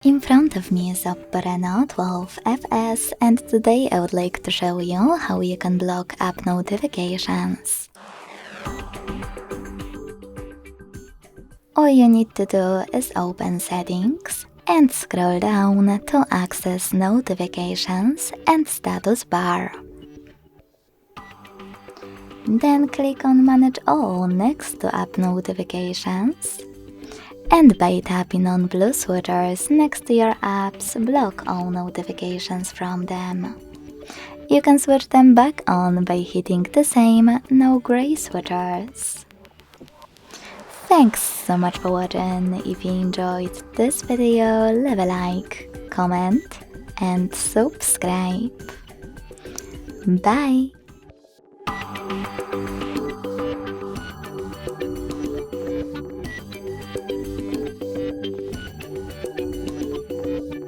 In front of me is OPPO RENO12 FS, and today I would like to show you how you can block app notifications. All you need to do is open Settings and scroll down to access Notifications and Status Bar. Then click on Manage All next to App Notifications. And by tapping on blue switchers next to your apps, block all notifications from them. You can switch them back on by hitting the same no gray switchers. Thanks so much for watching. If you enjoyed this video, leave a like, comment and subscribe. Bye!